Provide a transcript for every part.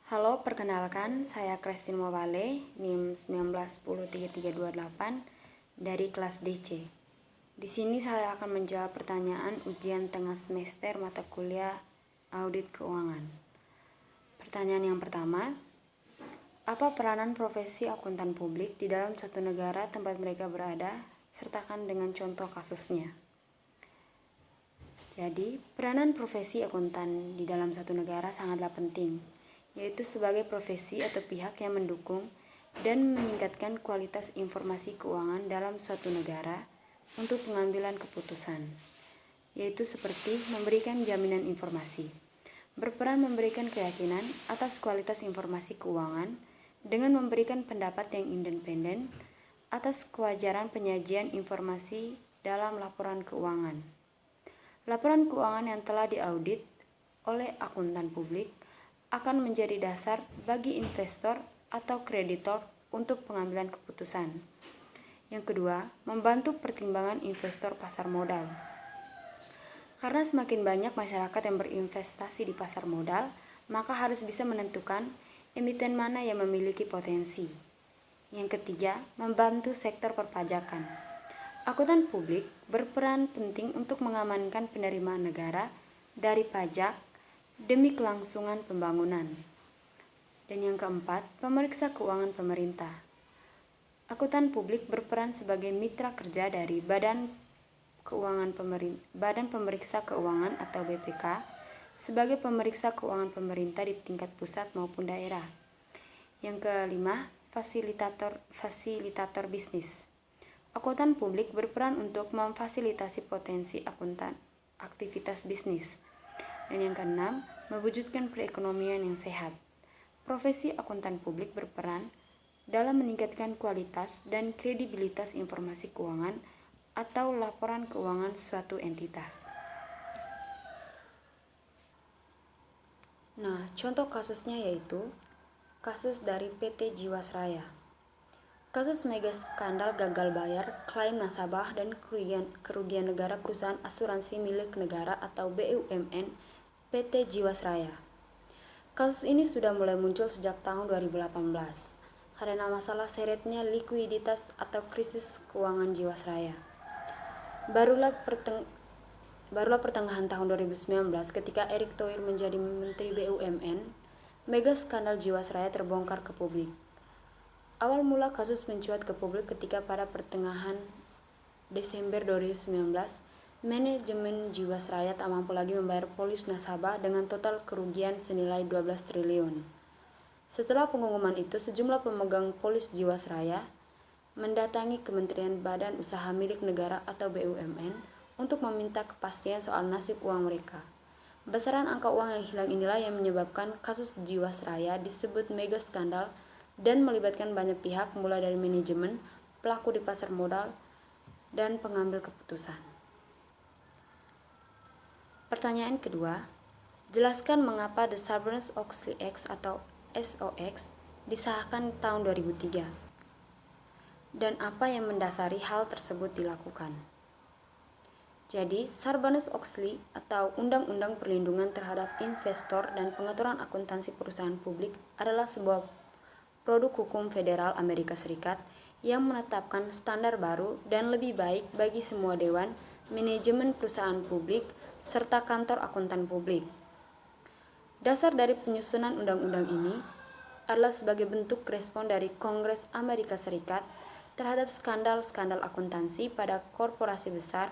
Halo, perkenalkan, saya Christine Mawale, NIM 19103328 dari kelas DC. Di sini saya akan menjawab pertanyaan ujian tengah semester mata kuliah Audit Keuangan. Pertanyaan yang pertama, apa peranan profesi akuntan publik di dalam suatu negara tempat mereka berada, sertakan dengan contoh kasusnya. Jadi, peranan profesi akuntan di dalam suatu negara sangatlah penting, yaitu sebagai profesi atau pihak yang mendukung dan meningkatkan kualitas informasi keuangan dalam suatu negara untuk pengambilan keputusan, yaitu seperti memberikan jaminan informasi, berperan memberikan keyakinan atas kualitas informasi keuangan dengan memberikan pendapat yang independen atas kewajaran penyajian informasi dalam laporan keuangan. Laporan keuangan yang telah diaudit oleh akuntan publik akan menjadi dasar bagi investor atau kreditor untuk pengambilan keputusan. Yang kedua, membantu pertimbangan investor pasar modal. Karena semakin banyak masyarakat yang berinvestasi di pasar modal, maka harus bisa menentukan emiten mana yang memiliki potensi. Yang ketiga, membantu sektor perpajakan. Akuntan publik berperan penting untuk mengamankan penerimaan negara dari pajak demi kelangsungan pembangunan. Dan yang keempat, pemeriksa keuangan pemerintah. Akuntan publik berperan sebagai mitra kerja dari Badan Pemeriksa Keuangan atau BPK sebagai pemeriksa keuangan pemerintah di tingkat pusat maupun daerah. Yang kelima, fasilitator bisnis. Akuntan publik berperan untuk memfasilitasi potensi aktivitas bisnis. Dan yang keenam, mewujudkan perekonomian yang sehat. Profesi akuntan publik berperan dalam meningkatkan kualitas dan kredibilitas informasi keuangan atau laporan keuangan suatu entitas. Nah, contoh kasusnya yaitu kasus dari PT Jiwasraya. Kasus mega skandal gagal bayar, klaim nasabah, dan kerugian negara perusahaan asuransi milik negara atau BUMN PT Jiwasraya. Kasus ini sudah mulai muncul sejak tahun 2018 karena masalah seretnya likuiditas atau krisis keuangan Jiwasraya. Barulah pertengahan tahun 2019 ketika Erick Thohir menjadi Menteri BUMN, mega skandal Jiwasraya terbongkar ke publik. Awal mula kasus mencuat ke publik ketika pada pertengahan Desember 2019, manajemen Jiwasraya tak mampu lagi membayar polis nasabah dengan total kerugian senilai 12 triliun. Setelah pengumuman itu, sejumlah pemegang polis Jiwasraya mendatangi Kementerian Badan Usaha Milik Negara atau BUMN untuk meminta kepastian soal nasib uang mereka. Besaran angka uang yang hilang inilah yang menyebabkan kasus Jiwasraya disebut mega skandal dan melibatkan banyak pihak mulai dari manajemen, pelaku di pasar modal, dan pengambil keputusan. Pertanyaan kedua, jelaskan mengapa The Sarbanes-Oxley Act atau SOX disahkan tahun 2003 dan apa yang mendasari hal tersebut dilakukan. Jadi, Sarbanes-Oxley atau Undang-Undang Perlindungan Terhadap Investor dan Pengaturan Akuntansi Perusahaan Publik adalah sebuah produk hukum federal Amerika Serikat yang menetapkan standar baru dan lebih baik bagi semua dewan, manajemen perusahaan publik, serta kantor akuntan publik. Dasar dari penyusunan undang-undang ini adalah sebagai bentuk respon dari Kongres Amerika Serikat terhadap skandal-skandal akuntansi pada korporasi besar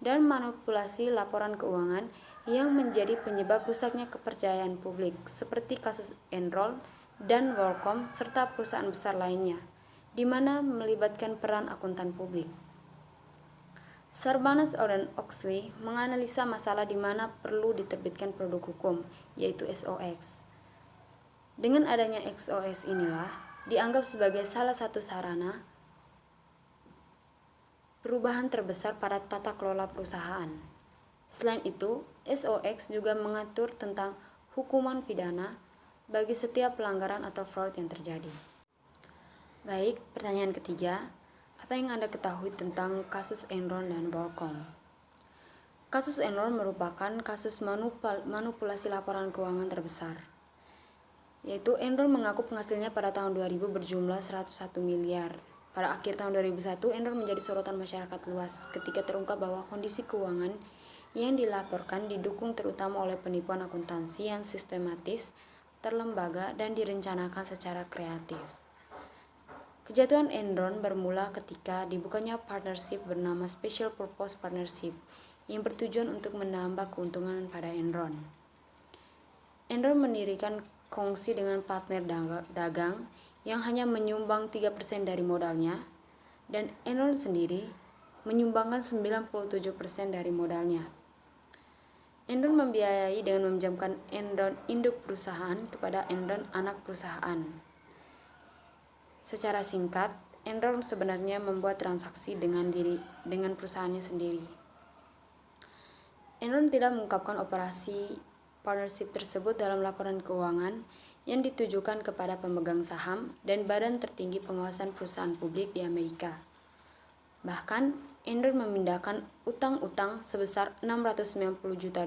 dan manipulasi laporan keuangan yang menjadi penyebab rusaknya kepercayaan publik, seperti kasus Enron dan WorldCom serta perusahaan besar lainnya, di mana melibatkan peran akuntan publik. Sarbanes-Oxley menganalisa masalah di mana perlu diterbitkan produk hukum, yaitu SOX. Dengan adanya SOX inilah dianggap sebagai salah satu sarana perubahan terbesar pada tata kelola perusahaan. Selain itu, SOX juga mengatur tentang hukuman pidana bagi setiap pelanggaran atau fraud yang terjadi. Baik, pertanyaan ketiga, apa yang Anda ketahui tentang kasus Enron dan WorldCom? Kasus Enron merupakan kasus manipulasi laporan keuangan terbesar yaitu Enron mengaku penghasilnya pada tahun 2000 berjumlah 101 miliar. Pada akhir tahun 2001, Enron menjadi sorotan masyarakat luas ketika terungkap bahwa kondisi keuangan yang dilaporkan didukung terutama oleh penipuan akuntansi yang sistematis, terlembaga, dan direncanakan secara kreatif. Kejatuhan Enron bermula ketika dibukanya partnership bernama Special Purpose Partnership yang bertujuan untuk menambah keuntungan pada Enron. Enron mendirikan kongsi dengan partner dagang yang hanya menyumbang 3% dari modalnya, dan Enron sendiri menyumbangkan 97% dari modalnya. Enron membiayai dengan meminjamkan Enron induk perusahaan kepada Enron anak perusahaan. Secara singkat, Enron sebenarnya membuat transaksi dengan perusahaannya sendiri. Enron tidak mengungkapkan operasi partnership tersebut dalam laporan keuangan yang ditujukan kepada pemegang saham dan badan tertinggi pengawasan perusahaan publik di Amerika. Bahkan, Enron memindahkan utang-utang sebesar $690 juta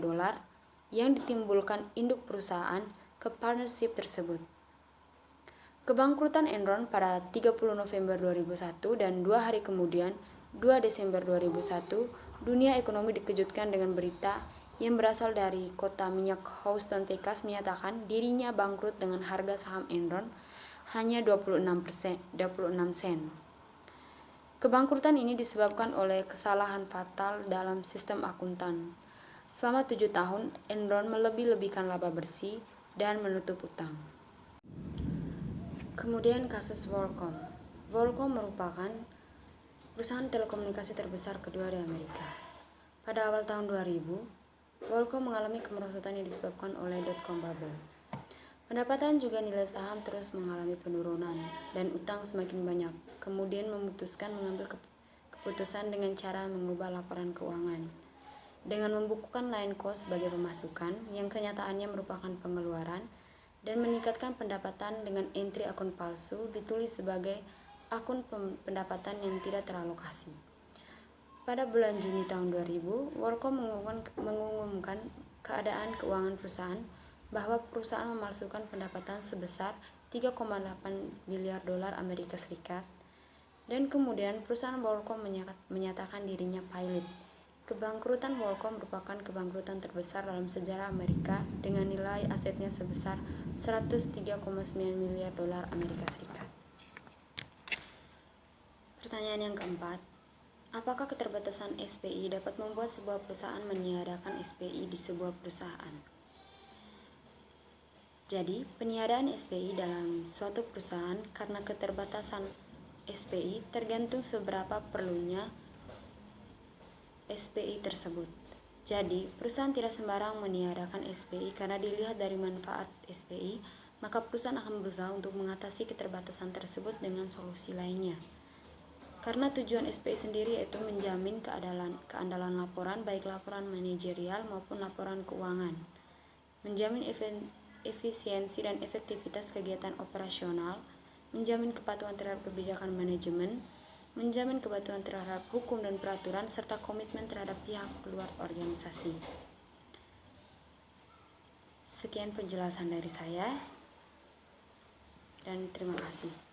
yang ditimbulkan induk perusahaan ke partnership tersebut. Kebangkrutan Enron pada 30 November 2001 dan 2 hari kemudian, 2 Desember 2001, dunia ekonomi dikejutkan dengan berita yang berasal dari kota minyak Houston, Texas menyatakan dirinya bangkrut dengan harga saham Enron hanya 26 sen. Kebangkrutan ini disebabkan oleh kesalahan fatal dalam sistem akuntan. Selama 7 tahun, Enron melebih-lebihkan laba bersih dan menutup utang. Kemudian kasus WorldCom. WorldCom merupakan perusahaan telekomunikasi terbesar kedua di Amerika. Pada awal tahun 2000, WorldCom mengalami kemerosotan yang disebabkan oleh dot-com bubble. Pendapatan juga nilai saham terus mengalami penurunan dan utang semakin banyak. Kemudian memutuskan mengambil keputusan dengan cara mengubah laporan keuangan dengan membukukan line cost sebagai pemasukan yang kenyataannya merupakan pengeluaran, dan meningkatkan pendapatan dengan entry akun palsu ditulis sebagai akun pendapatan yang tidak teralokasi. Pada bulan Juni tahun 2000, WorldCom mengumumkan keadaan keuangan perusahaan bahwa perusahaan memalsukan pendapatan sebesar 3,8 miliar dolar Amerika Serikat, dan kemudian perusahaan WorldCom menyatakan dirinya pilot. Kebangkrutan WorldCom merupakan kebangkrutan terbesar dalam sejarah Amerika dengan nilai asetnya sebesar 103,9 miliar dolar Amerika Serikat. Pertanyaan yang keempat, apakah keterbatasan SPI dapat membuat sebuah perusahaan meniadakan SPI di sebuah perusahaan? Jadi, peniadaan SPI dalam suatu perusahaan karena keterbatasan SPI tergantung seberapa perlunya SPI tersebut. Jadi, perusahaan tidak sembarang meniadakan SPI karena dilihat dari manfaat SPI, maka perusahaan akan berusaha untuk mengatasi keterbatasan tersebut dengan solusi lainnya. Karena tujuan SPI sendiri yaitu menjamin keandalan laporan, baik laporan manajerial maupun laporan keuangan, menjamin efisiensi dan efektivitas kegiatan operasional, menjamin kepatuhan terhadap kebijakan manajemen, menjamin kepatuhan terhadap hukum dan peraturan, serta komitmen terhadap pihak luar organisasi. Sekian penjelasan dari saya, dan terima kasih.